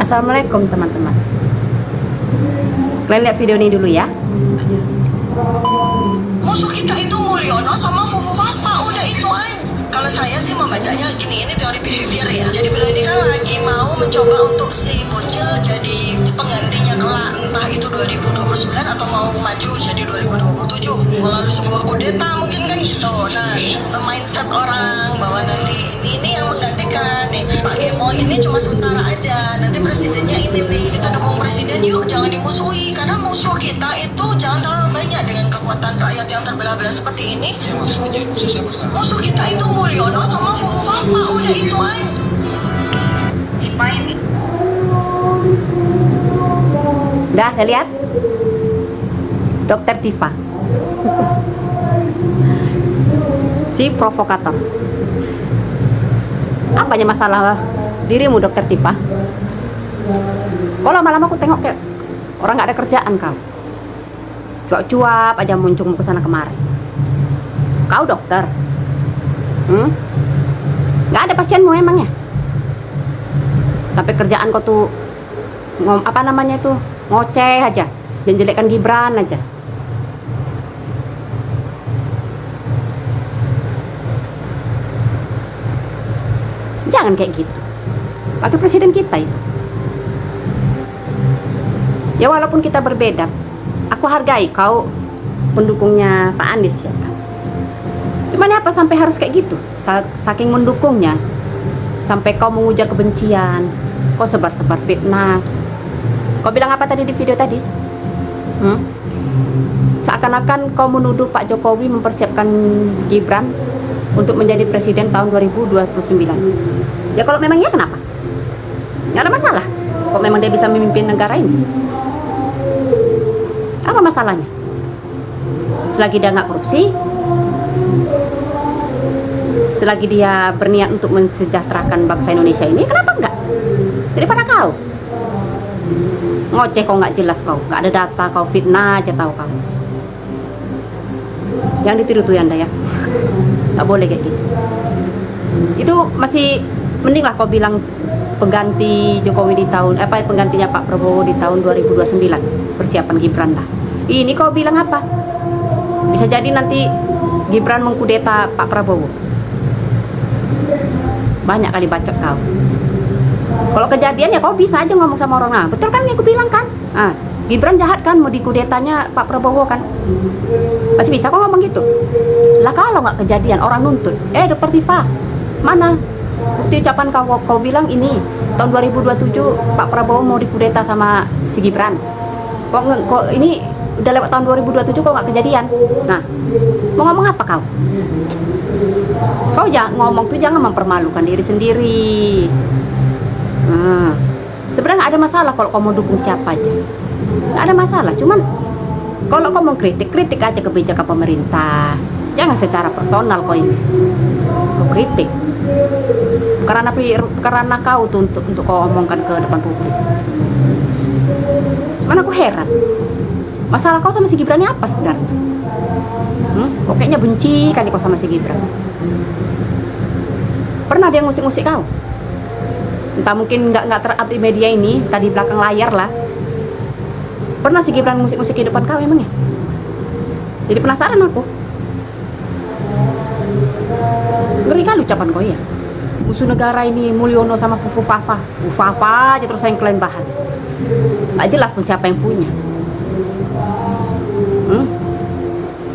Assalamualaikum teman-teman. Kalian lihat video ini dulu ya. Musuh kita itu Mulyono sama Fufu Fafa, udah itu aja. Kalau saya sih membacanya gini, ini teori behavior ya. Jadi beliau ini kan lagi mau mencoba untuk si bocil jadi penggantinya kelak, entah itu 2029 atau mau maju jadi 2027 melalui sebuah kudeta mungkin kan gitu. Nah, mindset orang bahwa nanti ini yang menggantikan nih Pak Gemo ini cuma sementara aja. Nanti presidennya ini nih, kita dukung presiden yuk, jangan dimusuhi karena musuh kita itu jangan terlalu banyak dengan kekuatan rakyat yang terbelah-belah seperti ini. Yang maksudnya jadi musuh siapa? Musuh kita itu Mulyono sama Fufu Fafa, udah itu aja. Ipa ini Udah lihat? Dokter Tifa. Si provokator. Apanya masalah dirimu, Dokter Tifa? Kok lama-lama aku tengok kayak orang nggak ada kerjaan kau. Cuap-cuap aja muncul ke sana kemari. Kau dokter? Nggak ada pasienmu emangnya? Sampai kerjaan kau tuh apa namanya itu ngoceh aja, jelekkan Gibran aja. Jangan kayak gitu. Wakil presiden kita itu. Ya walaupun kita berbeda, aku hargai kau pendukungnya Pak Anies ya. Cuman apa sampai harus kayak gitu? Saking mendukungnya, sampai kau mengujar kebencian, kau sebar-sebar fitnah. Kau bilang apa tadi di video tadi? Seakan-akan kau menuduh Pak Jokowi mempersiapkan Gibran untuk menjadi presiden tahun 2029. Ya kalau memang iya kenapa? Nggak ada masalah. Kok memang dia bisa memimpin negara ini? Apa masalahnya? Selagi dia nggak korupsi, selagi dia berniat untuk mensejahterakan bangsa Indonesia ini, kenapa enggak? Daripada kau ngoceh, kau nggak jelas, kau nggak ada data, kau fitnah aja tahu kamu. Jangan ditiru tuh Anda ya. Nggak boleh kayak gitu. Itu masih mending lah kau bilang pengganti Jokowi di tahun penggantinya Pak Prabowo di tahun 2029, persiapan Gibran lah. Ini kau bilang apa? Bisa jadi nanti Gibran mengkudeta Pak Prabowo. Banyak kali bacot kau. Kalau kejadian ya kau bisa aja ngomong sama orang. Nah, betul kan yang aku bilang kan? Gibran jahat kan mau dikudetanya Pak Prabowo kan? Masih bisa kau ngomong gitu? Lah kalau nggak kejadian orang nuntut. Dokter Tifa, mana bukti ucapan kau bilang ini tahun 2027 Pak Prabowo mau dikudeta sama si Gibran. Kok ini udah lewat tahun 2027 kok nggak kejadian? Nah, mau ngomong apa kau? Kau ngomong tuh jangan mempermalukan diri sendiri. Sebenarnya nggak ada masalah kalau kau mau dukung siapa aja, nggak ada masalah. Cuman kalau kau mau kritik aja kebijakan pemerintah, jangan secara personal kau ini. Kau kritik karena kau tuh untuk kau omongkan ke depan publik. Mana aku heran, masalah kau sama si Gibran ini apa sebenarnya? Kok kayaknya benci kali kau sama si Gibran. Pernah dia ngusik-ngusik kau? Entah mungkin nggak terupdate di media ini, tadi belakang layar lah. Pernah si Gibran ngusik-ngusik kehidupan kau emangnya? Jadi penasaran aku. Ngeri kali ucapan kau ya. Musuh negara ini Mulyono sama Fufu Fafa. Fufu Fafa aja terus yang kalian bahas. Nggak jelas pun siapa yang punya.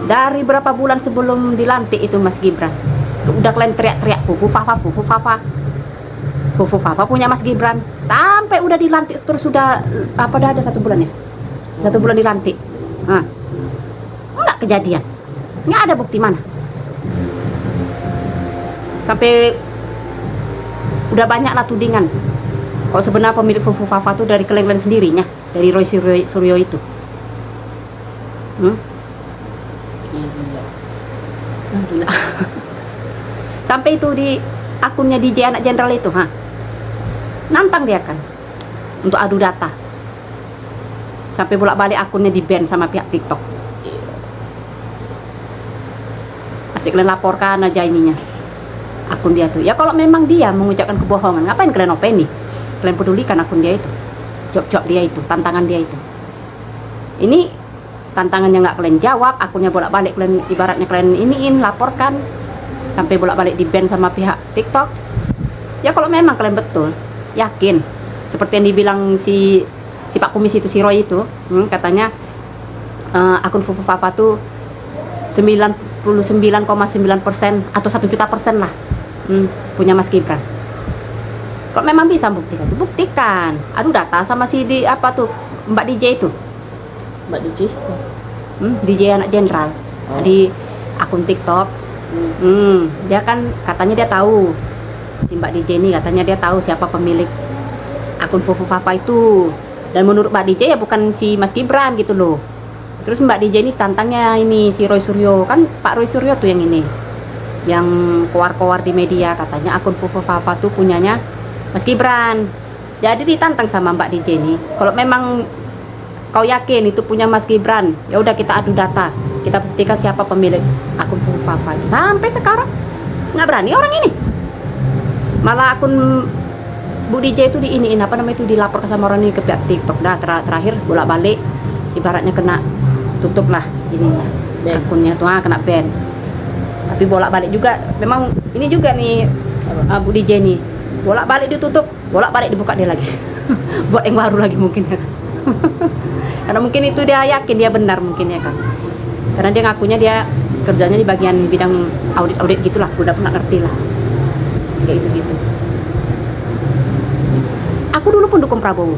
Dari berapa bulan sebelum dilantik itu Mas Gibran, udah kalian teriak-teriak Fufu Fafa, Fufu Fafa. Fufu Fafa punya Mas Gibran. Sampai udah dilantik terus sudah udah ada 1 bulan ya? 1 bulan dilantik. Enggak kejadian. Nggak ada bukti mana. Sampai udah banyak lah tudingan. Kalau sebenarnya pemilik Fufu Fafa tuh dari kalian sendirinya, dari Roy Suryo itu. Gila. Sampai itu di akunnya DJ anak jenderal itu, nantang dia kan untuk adu data. Sampai bolak-balik akunnya di ban sama pihak TikTok. Asik kalian laporkan aja ininya, akun dia tuh. Ya kalau memang dia mengucapkan kebohongan, ngapain kalian openi? Kalian pedulikan akun dia itu? job dia itu, tantangan dia itu. Ini tantangannya nggak kalian jawab, akunnya bolak-balik kalian, ibaratnya kalian iniin, laporkan, sampai bolak-balik di ban sama pihak TikTok. Ya kalau memang kalian betul yakin, seperti yang dibilang si Pak Kumis itu, si Roy itu, katanya akun Fufu Fafa tuh 99,9% atau 1 juta persen lah punya Mas Gibran. Kalau memang bisa buktikan tuh, buktikan. Aduh, data sama si di apa tuh Mbak DJ itu, Mbak DJ siapa? DJ anak jenderal di akun TikTok. Dia kan katanya dia tahu, si Mbak DJ ini katanya dia tahu siapa pemilik akun Fufu Fafa itu. Dan menurut Mbak DJ ya bukan si Mas Gibran gitu loh. Terus Mbak DJ ini tantangnya ini si Roy Suryo, kan Pak Roy Suryo tuh yang ini, yang keluar-keluar di media katanya akun Fufu Fafa tuh punyanya Mas Gibran. Jadi ditantang sama Mbak DJ ini, kalau memang kau yakin itu punya Mas Gibran, ya udah kita adu data, kita buktikan siapa pemilik akun Fufu Fafa itu. Sampai sekarang nggak berani orang ini. Malah akun Bu DJ itu diiniin apa namanya itu, dilapor sama orang ini ke pihak TikTok. Dah terakhir bolak-balik ibaratnya kena tutup lah ininya, akunnya tuh kena ban. Tapi bolak-balik juga memang ini juga nih Bu DJ nih, bolak-balik ditutup, bolak-balik dibuka dia lagi. Buat yang baru lagi mungkin ya. Karena mungkin itu dia yakin dia benar mungkin ya kan. Karena dia ngakunya dia kerjanya di bagian bidang audit gitulah, udah pernah ngerti lah. Kayak gitu. Aku dulu pendukung Prabowo.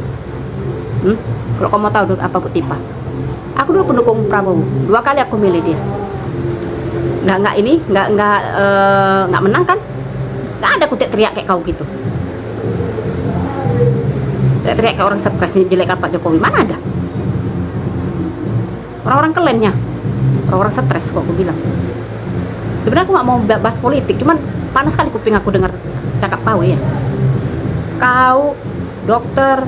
Kalau kamu mau tahu apa Bu Tipa, aku dulu pendukung Prabowo. 2 kali aku milih dia. Nggak menang kan? Nggak ada aku teriak kayak kau gitu. Teriak kayak orang stres jelekkan Pak Jokowi, mana ada? Orang-orang kelennya, orang-orang stres kok aku bilang. Sebenarnya aku nggak mau bahas politik, cuman panas sekali kuping aku dengar cakap kau ya. Kau dokter,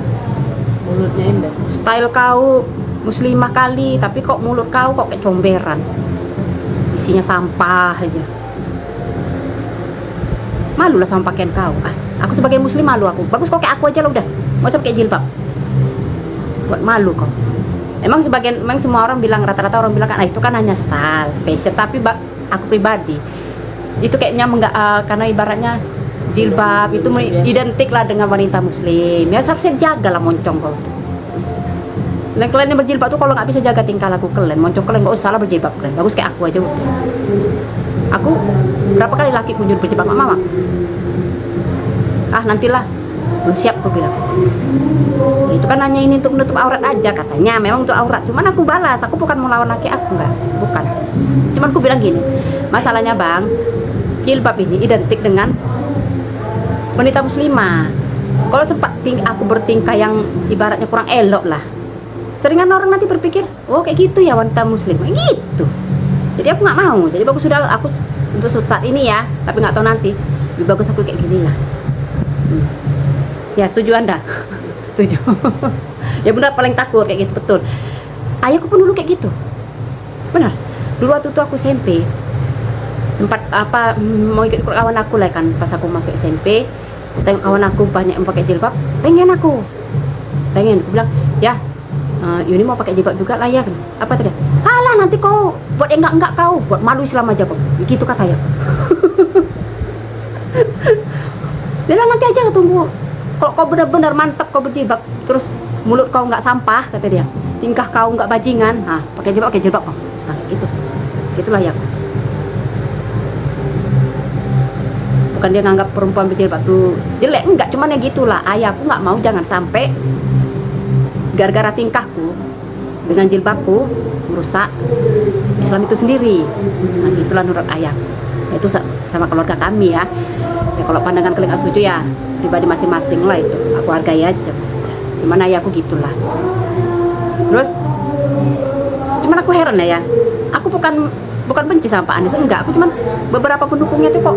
Mulutnya ember. style kau muslimah kali, tapi kok mulut kau kok kayak comberan, isinya sampah aja. Malu lah sama pakaian kau. Aku sebagai muslim malu aku. Bagus kok kayak aku aja lo udah, nggak usah pakai jilbab. Buat malu kau. Emang semua orang bilang, rata-rata orang bilang kan itu kan hanya style, fashion. Tapi aku pribadi itu kayaknya karena ibaratnya jilbab itu identik lah dengan wanita muslim, ya seharusnya jaga lah moncong kau tuh. Dan kalian yang berjilbab tuh kalau nggak bisa jaga tingkah laku kalian, moncong kalian nggak usah lah berjilbab kalian, bagus kayak aku aja udah. Aku berapa kali laki kunjung berjilbab, nggak mau. Nantilah, belum siap aku bilang. Itu kan hanya ini untuk menutup aurat aja katanya, memang untuk aurat. Cuman aku balas, aku bukan mau lawan laki aku, enggak, bukan. Cuman aku bilang gini, masalahnya bang, jilbab ini identik dengan wanita muslimah. Kalau sempat aku bertingkah yang ibaratnya kurang elok lah, seringan orang nanti berpikir, oh kayak gitu ya wanita muslim, gitu. Jadi aku nggak mau. Jadi bagus sudah aku untuk saat ini ya, tapi nggak tahu nanti. Lebih bagus aku kayak gini lah. Ya setuju Anda? Setuju. Ya bunda paling takut kayak gitu, betul. Ayahku pun dulu kayak gitu, benar. Dulu waktu itu aku SMP sempat mau ikut kawan aku lah kan, pas aku masuk SMP. Aku tengok kawan aku banyak yang pakai jilbab, pengen aku bilang ya Yuni mau pakai jilbab juga lah ya kan. Apa tadi? Alah nanti kau buat yang enggak kau buat malu Islam aja kok, begitu kata ya. Dia nanti aja tunggu kalau kau benar-benar mantap kau berjilbab, terus mulut kau nggak sampah kata dia, tingkah kau nggak bajingan, pakai jilbab kau, gitu, gitulah ya. Bukan dia nganggap perempuan berjilbab tuh jelek, enggak, cuman ya gitulah. Ayahku nggak mau jangan sampai gara-gara tingkahku dengan jilbabku merusak Islam itu sendiri. Gitulah menurut ayah. Itu sama keluarga kami ya. Ya kalau pandangan kalian nggak setuju ya pribadi masing-masing lah, itu aku hargai aja. Cuman ayahku gitulah. Terus cuman aku heran ya, aku bukan benci sama Pak Anies, enggak. Aku cuman beberapa pendukungnya tuh kok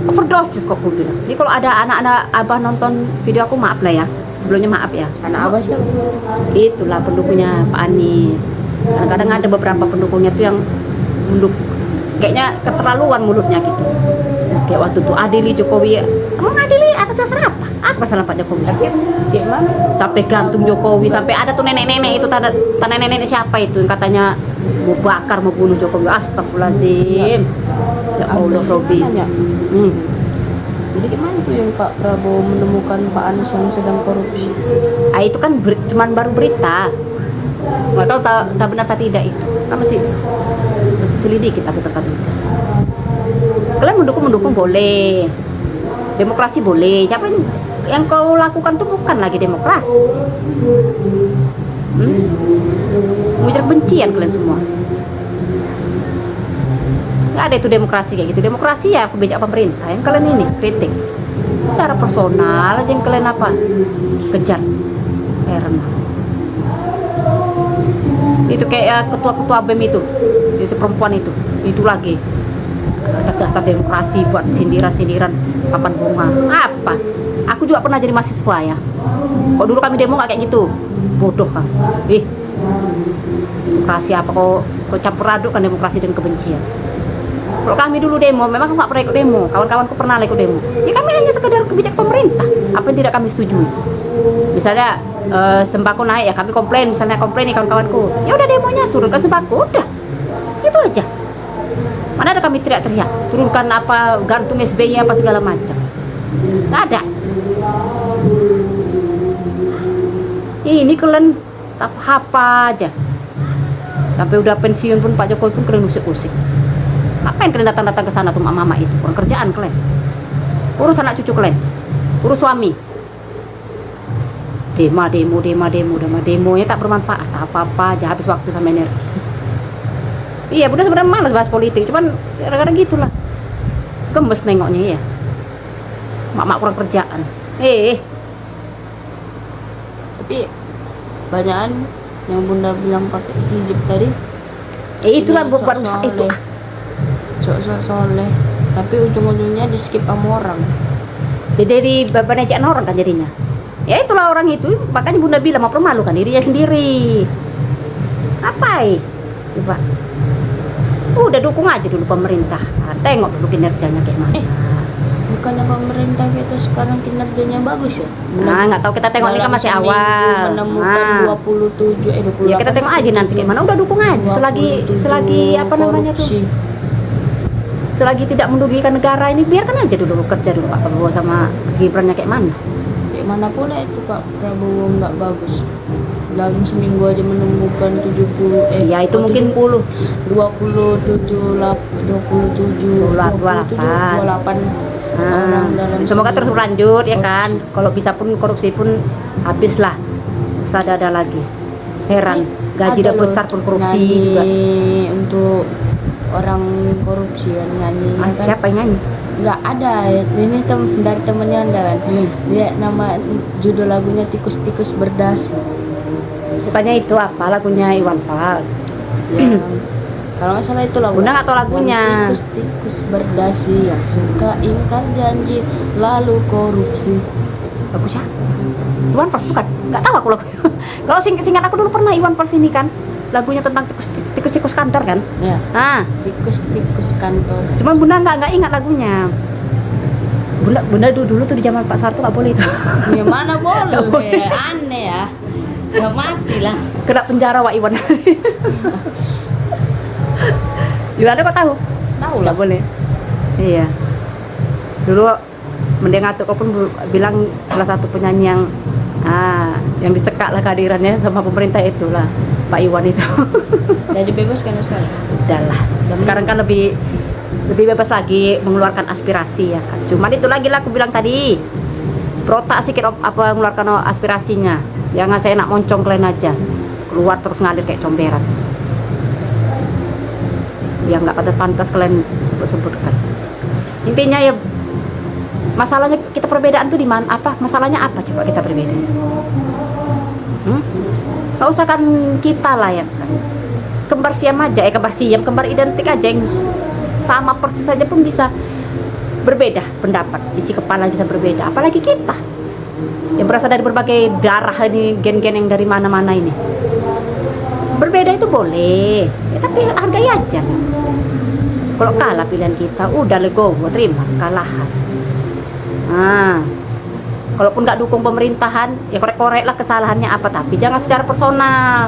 overdosis kok aku bilang. Jadi kalau ada anak-anak abah nonton video aku, maaf lah ya, sebelumnya maaf ya. Anak abah siapa? Itulah pendukungnya Pak Anies. Kadang-kadang ada beberapa pendukungnya tuh yang kayaknya keterlaluan mulutnya gitu. Kayak waktu tuh adili Jokowi, emang adili atas dasar apa kesalahan Pak Jokowi. Kayak mana itu? Sampai gantung Jokowi, sampai ada tuh nenek-nenek itu tanda nenek-nenek siapa itu yang katanya mau bakar mau bunuh Jokowi. Astagfirullahaladzim. Ya Allah, Robi. Gimana, ya? Hmm. Jadi gimana tuh yang Pak Prabowo menemukan Pak Anies yang sedang korupsi? Ah, itu kan cuman baru berita. Nggak tahu tak benar tak tidak itu. Kan masih selidiki tapi tetap itu. Kalian mendukung boleh. Demokrasi boleh. Siapa yang kau lakukan tuh bukan lagi demokrasi. Mengujar kebencian kalian semua. Nggak ada itu demokrasi kayak gitu. Demokrasi ya kebijakan pemerintah yang kalian ini kritik. Secara personal aja yang kalian apa? Kejar. Heran. Itu kayak ketua-ketua BEM itu. Si perempuan itu lagi. Atas dasar demokrasi buat sindiran-sindiran papan bunga. Apa? Aku juga pernah jadi mahasiswa ya. Kok dulu kami demo nggak kayak gitu? Bodoh kan? Demokrasi apa kok campur aduk kan demokrasi dan kebencian. Kalau kami dulu demo, memang aku nggak pernah ikut demo. Kawan-kawanku pernah ikut demo. Ya kami hanya sekedar kebijakan pemerintah. Apa yang tidak kami setujui? Misalnya sembako naik ya kami komplain. Misalnya komplain nih kawan-kawanku. Ya udah demonya turunkan sembako, udah. Itu aja. Mana ada kami teriak-teriak, turunkan apa gantung SBY apa segala macam. Nggak ada. Ini kalian apa aja. Sampai udah pensiun pun Pak Jokowi pun kalian usik-usik. Ngapain kalian datang-datang ke sana tuh mama itu? Kurang kerjaan kalian. Urus anak cucu kalian. Urus suami. Demonya tak bermanfaat apa-apa aja, habis waktu sama energi. Iya, udah sebenarnya malas bahas politik, cuman kadang-kadang gitulah. Gemes nengoknya ya. Mak kurang kerjaan. Tapi banyakan yang Bunda bilang pakai hijab tadi. Itulah ini buat rusak itu. Sok-sok soleh, tapi ujung-ujungnya di skip sama orang. Jadi bapak orang kan jadinya. Ya itulah orang itu, makanya Bunda bilang mau permalukan dirinya sendiri. Apa coba? Udah dukung aja dulu pemerintah. Tengok dulu kinerjanya kayak mana. Bukannya pemerintah kita sekarang kinerjanya bagus ya? Nah, nggak tahu, kita tengok ini kan masih awal. Menemukan 28. Ya kita tengok aja nanti kayak mana. Udah dukung aja selagi apa namanya tuh? Selagi tidak mendugikan negara ini, biarkan aja dulu kerja dulu Pak Prabowo sama Mas Gibrannya kayak mana. Kayak mana pula itu Pak Prabowo nggak bagus. Dalam seminggu aja menemukan 70 ya itu mungkin 27 orang dalam semoga terus berlanjut ya korupsi. kan. Kalau bisa pun korupsi pun habislah. Usah ada lagi. Heran, gaji udah besar pun korupsi juga. Untuk orang korupsi kan nyanyi kan. Siapa yang nyanyi? Nggak ada, ini dari temennya Anda kan. Dia nama judul lagunya Tikus-tikus Berdasi. Bukannya itu apa lagunya Iwan Fals? Ya, kalau nggak salah itu lagu. Bunda nggak tahu lagunya. Tikus-tikus berdasi yang suka ingkar janji lalu korupsi. Lagu siapa? Iwan Fals bukan? Nggak tahu aku lagunya. Kalau singkat aku dulu pernah Iwan Fals ini kan. Lagunya tentang tikus-tikus kantor kan? Ya. Nah, Tikus-tikus kantor. cuman Bunda nggak ingat lagunya. Bunda dulu tuh di zaman Pak Soeharto nggak boleh itu. Ya mana boleh? Nggak boleh. Aneh ya. Ya mati lah. Kena penjara Wak Iwan. Yolanda kok tahu? Tahu lah. Nggak boleh. Iya. Dulu mendengar tuh kau pun bilang salah satu penyanyi yang disekak lah kehadirannya sama pemerintah itulah Pak Iwan itu. Jadi bebas kan sekarang? Udahlah. Sekarang kan lebih bebas lagi mengeluarkan aspirasi ya kan. Cuman itu lagi lah aku bilang tadi. Protak sedikit apa mengeluarkan aspirasinya. Jangan saya nak moncong kalian aja. Keluar terus ngalir kayak comberan. Yang nggak pantas kalian sebut-sebutkan. Intinya ya masalahnya kita perbedaan tuh di mana? Apa? Masalahnya apa coba kita berbeda? Nggak usah kan kita lah ya kan. Kembar siam aja, kembar identik aja yang sama persis saja pun bisa berbeda pendapat, isi kepala bisa berbeda. Apalagi kita yang berasal dari berbagai darah ini, gen-gen yang dari mana-mana ini. Berbeda itu boleh, ya, tapi hargai aja. Kalau kalah pilihan kita, udah legowo, terima kalahan. Kalaupun nggak dukung pemerintahan, ya korek-korek lah kesalahannya apa, tapi jangan secara personal.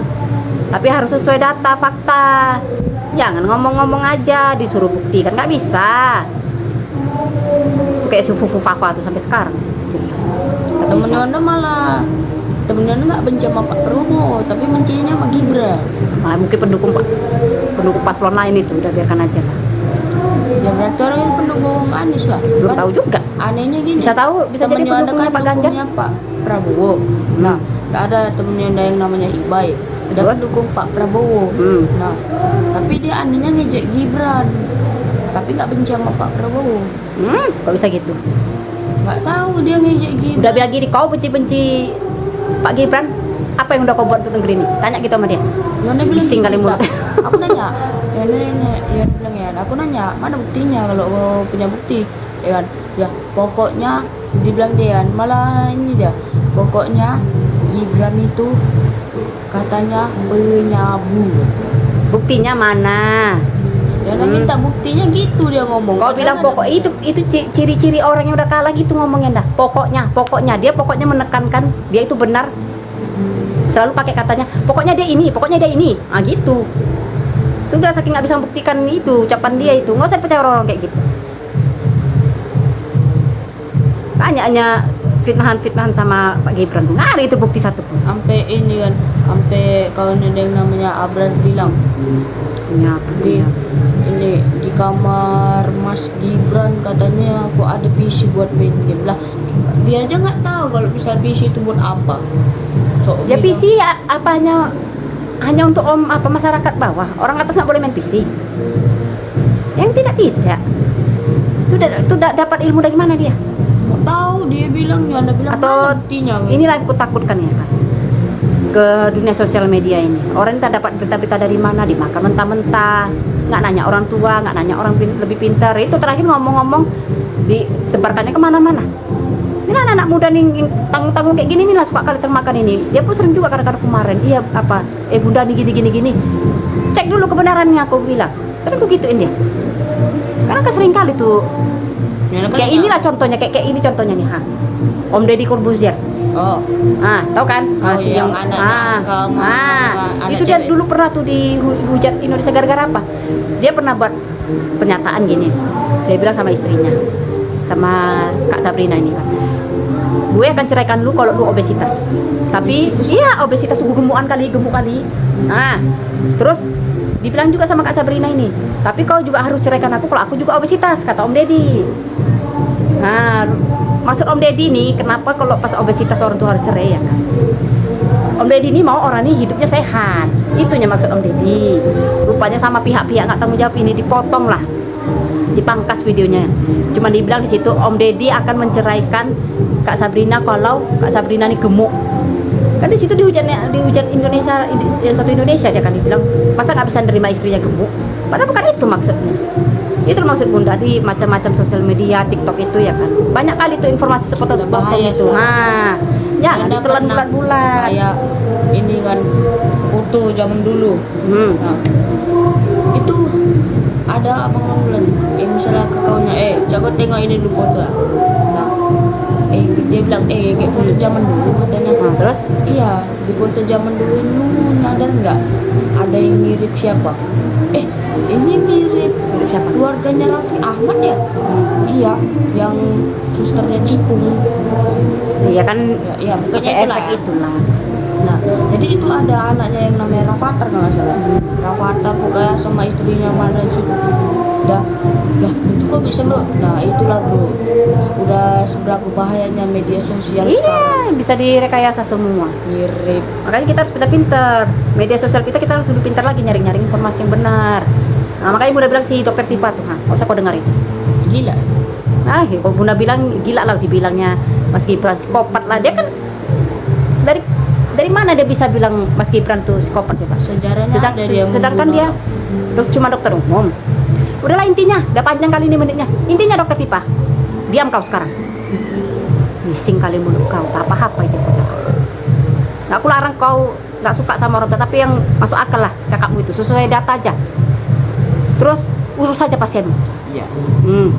Tapi harus sesuai data, fakta. Jangan ngomong-ngomong aja, disuruh bukti kan nggak bisa. Tuh kayak Fufu Fafa tuh sampai sekarang jelas. Nggak bisa. Temennya malah temennya nggak benci sama Pak Prabowo, tapi bencinya sama Gibran. Malah mungkin pendukung paslon lain itu udah biarkan aja lah. Ya berarti orang yang pendukung Anies lah. Belum Kan tahu juga. anehnya gini. Bisa tahu, bisa jadi temennya Anda pendukungnya Pak Ganjar. pendukungnya Pak Prabowo. Nah, nggak ada temennya Anda yang namanya Ibai. Udah Terus? pendukung Pak Prabowo. Nah, tapi dia anehnya ngejek Gibran. Tapi nggak benci sama Pak Prabowo. Kok bisa gitu? Nggak tahu dia ngejek Gibran. Udah bilang gini, kau benci Pak Gibran, apa yang udah kau buat untuk negeri ini? Tanya gitu sama dia. Yana bilang Bising kali gitu, mulut. aku nanya, Yana bilang ya, aku nanya, mana buktinya kalau kau punya bukti, ya kan? Ya pokoknya dibilang dia, malah ini dia, pokoknya Gibran itu katanya penyabu. Buktinya mana? Yana minta buktinya gitu dia ngomong. Kau bilang pokok itu ciri-ciri orang yang udah kalah gitu ngomongnya dah. Pokoknya dia pokoknya menekankan dia itu benar. Selalu pakai katanya, pokoknya dia ini, ah gitu. Itu udah saking nggak bisa membuktikan itu ucapan dia itu, nggak usah percaya orang kayak gitu. Hanya fitnahan sama Pak Gibran, nggak ada itu bukti satu pun. Sampai ini kan, sampai kawan ada yang namanya Abrar bilang Ya, di ini di kamar Mas Gibran katanya aku ada PC buat main game lah. Dia aja nggak tahu kalau bisa PC itu buat apa. Ya PC apanya hanya untuk masyarakat bawah, orang atas nggak boleh main PC. Yang tidak. Itu dapat ilmu dari mana dia? Nggak tahu, dia bilang ya, Anda bilang Atau mana buktinya. inilah yang aku takutkan ya kan, ke dunia sosial media ini. Orang tak dapat berita-berita dari mana, dimakan mentah-mentah, nggak nanya orang tua, nggak nanya orang lebih pintar. Itu terakhir ngomong-ngomong disebarkannya kemana-mana. Ini anak-anak muda nih tanggung-tanggung kayak gini nih lah suka kali termakan ini. Dia pun sering juga kadang-kadang kemarin, iya apa, bunda nih gini. Cek dulu kebenarannya, aku bilang. Sering aku gituin dia. Karena kan sering kali tuh Ya, kan kayak ya. inilah contohnya, kayak ini contohnya nih, Om Deddy Corbuzier. Oh, Tahu kan? Oh, yang anaknya Aska sama anak itu dia cewek. dulu pernah tuh dihujat Indonesia gara-gara apa? Dia pernah buat pernyataan gini. Dia bilang sama istrinya, sama Kak Sabrina ini kan. Gue akan ceraikan lu kalau lu obesitas. Tapi iya obesitas tuh gemuk kali. Nah, terus dibilang juga sama Kak Sabrina ini. Tapi kau juga harus ceraikan aku kalau aku juga obesitas, kata Om Deddy. Nah, maksud Om Deddy nih, kenapa kalau pas obesitas orang tuh harus cerai ya kan? Om Deddy ini mau orang ini hidupnya sehat. Itunya maksud Om Deddy. Rupanya sama pihak-pihak nggak tanggung jawab ini dipotong lah, dipangkas videonya. Cuma dibilang di situ Om Deddy akan menceraikan Kak Sabrina kalau Kak Sabrina ini gemuk. Kan di situ dihujat Indonesia, satu Indonesia dia kan dibilang masa nggak bisa nerima istrinya gemuk. Padahal bukan itu maksudnya. Itu maksud Bunda di macam-macam sosial media, TikTok itu ya kan. Banyak kali tuh informasi sepotong-sepotong Bahaya itu. sekarang. Jangan Anda ditelan pernah bulat-bulat. Kayak ini kan foto zaman dulu. Nah, itu ada abang bilang, misalnya ke kawannya, jago tengok ini dulu foto ya. Nah, dia bilang, kayak foto zaman dulu katanya. Nah, terus? Iya, di foto zaman dulu lu nyadar nggak? Ada yang mirip siapa? Ini mirip Siapa? keluarganya Raffi Ahmad ya? Iya, yang susternya Cipung. Iya kan, Ya, pokoknya pakai itulah. efek itulah. Nah, jadi itu ada anaknya yang namanya Rafathar kalau nggak salah. Rafathar pokoknya sama istrinya mana itu. Dah, itu kok bisa bro? Nah, itulah bro. Udah seberapa bahayanya media sosial sekarang. Iya, bisa direkayasa semua. Mirip. Makanya kita harus pintar-pintar. Media sosial kita harus lebih pintar lagi nyari-nyari informasi yang benar. Nah, makanya Bunda bilang si dokter Tipa tuh, nggak usah kau dengar itu. Gila. Nah, kalau Bunda bilang gila lah dibilangnya Mas Gibran psikopat lah. Dia kan dari mana dia bisa bilang Mas Gibran tuh psikopat gitu? Sejarahnya ada dia Sedangkan dia cuma dokter umum. Udahlah intinya, udah panjang kali ini menitnya. Intinya dokter Tipa, diam kau sekarang. Bising kali mulut kau, tak apa-apa itu kau cakap. Nggak aku larang kau nggak suka sama orang tua, tapi yang masuk akal lah cakapmu itu, sesuai data aja. Terus urus saja pasienmu. Iya.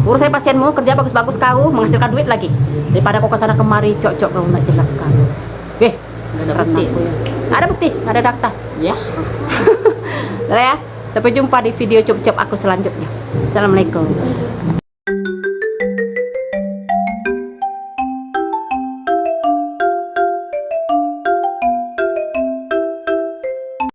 Urus saya pasienmu, kerja bagus-bagus kau, menghasilkan duit lagi. Daripada kau kesana kemari, cocok kau nggak jelas kau. Nggak ada Berarti bukti. nggak ada bukti, nggak ada data. Ya. Udah ya, sampai jumpa di video cup-cup aku selanjutnya. Assalamualaikum.